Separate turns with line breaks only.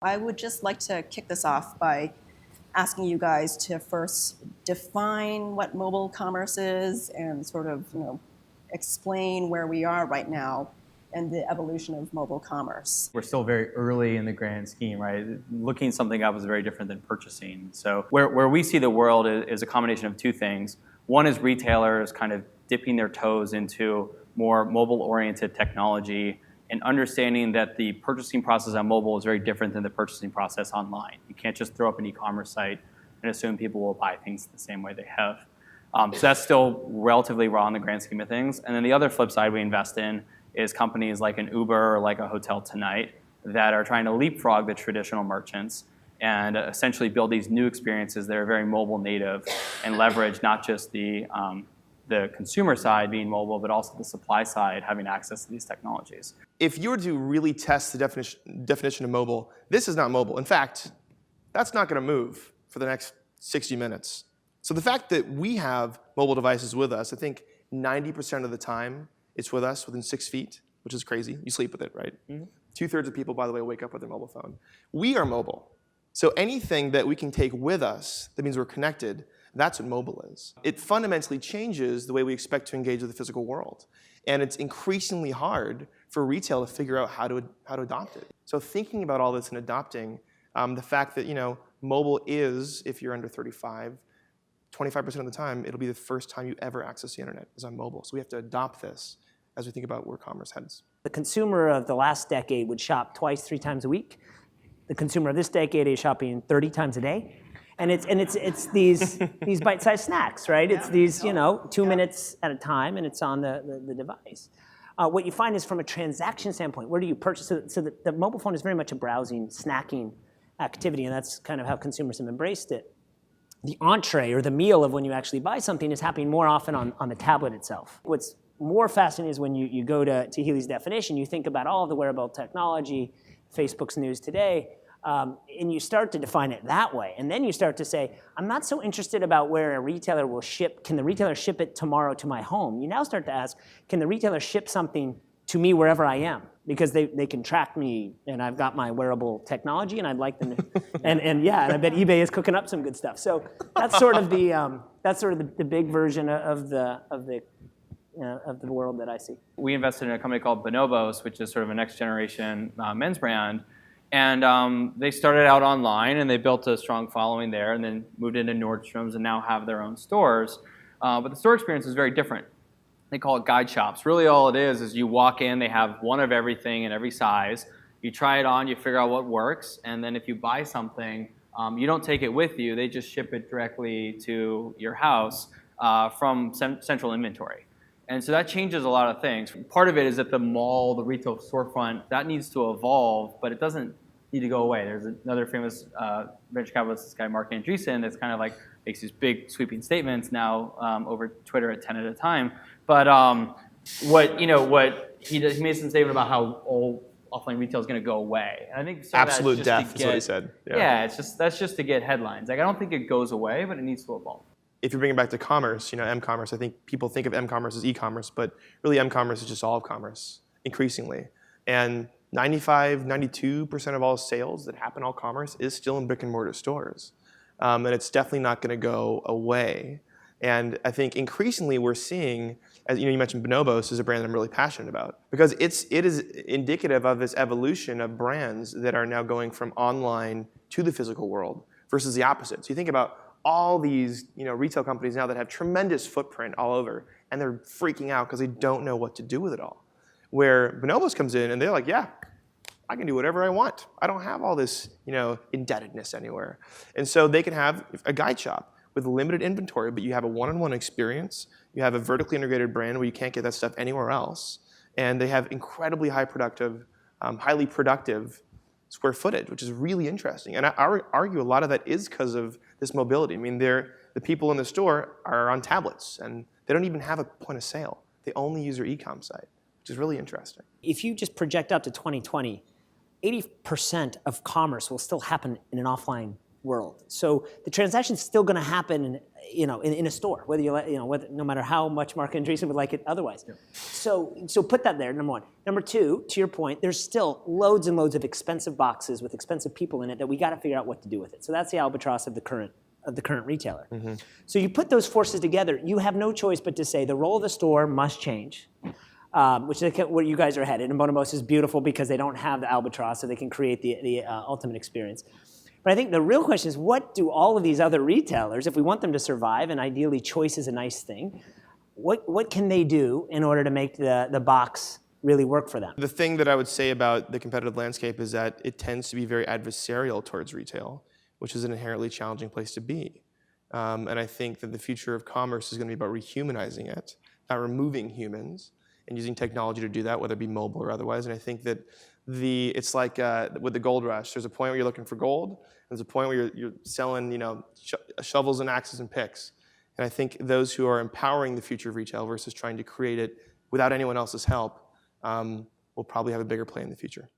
I would just like to kick this off by asking you guys to first define what mobile commerce is and sort of, explain where we are right now and the evolution of mobile commerce.
We're still very early in the grand scheme, right? Looking something up is very different than purchasing. So where we see the world is a combination of two things. One is retailers kind of dipping their toes into more mobile-oriented technology and understanding that the purchasing process on mobile is very different than the purchasing process online. You can't just throw up an e-commerce site and assume people will buy things the same way they have. So that's still relatively raw in the grand scheme of things. And then the other flip side we invest in is companies like an Uber or like a Hotel Tonight that are trying to leapfrog the traditional merchants and essentially build these new experiences that are very mobile native and leverage not just the consumer side being mobile, but also the supply side having access to these technologies.
If you were to really test the definition of mobile, this is not mobile. In fact, that's not going to move for the next 60 minutes. So the fact that we have mobile devices with us, I think 90% of the time it's with us within 6 feet, which is crazy. You sleep with it, right? Mm-hmm. 2/3 of people, by the way, wake up with their mobile phone. We are mobile. So anything that we can take with us, that means we're connected, that's what mobile is. It fundamentally changes the way we expect to engage with the physical world. And it's increasingly hard for retail to figure out how to adopt it. So thinking about all this and adopting the fact that mobile is, if you're under 35, 25% of the time, it'll be the first time you ever access the internet is on mobile. So we have to adopt this as we think about where commerce heads.
The consumer of the last decade would shop twice, 3 times a week. The consumer of this decade is shopping 30 times a day. And it's these bite-sized snacks, right? It's these 2 minutes at a time, and it's on the device. What you find is from a transaction standpoint, where do you purchase it? So the mobile phone is very much a browsing, snacking activity, and that's kind of how consumers have embraced it. The entree or the meal of when you actually buy something is happening more often on the tablet itself. What's more fascinating is when you go to Healy's definition, you think about all of the wearable technology, Facebook's news today, and you start to define it that way. And then you start to say, I'm not so interested about where a retailer will ship. Can the retailer ship it tomorrow to my home? You now start to ask, can the retailer ship something to me wherever I am? Because they can track me, and I've got my wearable technology, and I'd like them to, and I bet eBay is cooking up some good stuff. So that's sort of the big version of the world that I see.
We invested in a company called Bonobos, which is sort of a next generation men's brand. And they started out online, and they built a strong following there, and then moved into Nordstrom's, and now have their own stores. But the store experience is very different. They call it guide shops. Really all it is you walk in, they have one of everything in every size. You try it on, you figure out what works, and then if you buy something, you don't take it with you. They just ship it directly to your house from central inventory. And so that changes a lot of things. Part of it is that the mall, the retail storefront, that needs to evolve, but it doesn't need to go away. There's another famous venture capitalist, this guy Mark Andreessen, that's kind of like makes these big sweeping statements now over Twitter at 10 at a time. But what he does, he made some statement about how all offline retail is going to go away. And I think
absolute death is what he said.
Yeah, that's just to get headlines. Like I don't think it goes away, but it needs to evolve.
If you're bringing it back to commerce, mCommerce, I think people think of mCommerce as e-commerce, but really mCommerce is just all of commerce, increasingly. And 95, 92% of all sales that happen all commerce is still in brick and mortar stores. And it's definitely not going to go away. And I think increasingly we're seeing, as you mentioned Bonobos is a brand that I'm really passionate about, because it is indicative of this evolution of brands that are now going from online to the physical world versus the opposite. So you think about all these retail companies now that have tremendous footprint all over, and they're freaking out because they don't know what to do with it all. Where Bonobos comes in and they're like, yeah, I can do whatever I want. I don't have all this indebtedness anywhere. And so they can have a guide shop with limited inventory, but you have a one-on-one experience. You have a vertically integrated brand where you can't get that stuff anywhere else. And they have incredibly highly productive square footage, which is really interesting. And I argue a lot of that is because of this mobility. I mean, the people in the store are on tablets, and they don't even have a point of sale. They only use their e-com site, which is really interesting.
If you just project out to 2020, 80% of commerce will still happen in an offline world. So the transaction's still going to happen, in a store, whether no matter how much Mark Andreessen would like it otherwise. Yeah. So put that there. Number one. Number two, to your point, there's still loads and loads of expensive boxes with expensive people in it that we got to figure out what to do with it. So that's the albatross of the current retailer. Mm-hmm. So you put those forces together, you have no choice but to say the role of the store must change. Which is where you guys are headed. And Bonobos is beautiful because they don't have the albatross, so they can create the ultimate experience. But I think the real question is, what do all of these other retailers, if we want them to survive, and ideally choice is a nice thing, what can they do in order to make the box really work for them?
The thing that I would say about the competitive landscape is that it tends to be very adversarial towards retail, which is an inherently challenging place to be. And I think that the future of commerce is going to be about rehumanizing it, not removing humans, and using technology to do that, whether it be mobile or otherwise. And I think that it's like with the gold rush. There's a point where you're looking for gold, and there's a point where you're selling, shovels and axes and picks. And I think those who are empowering the future of retail versus trying to create it without anyone else's help will probably have a bigger play in the future.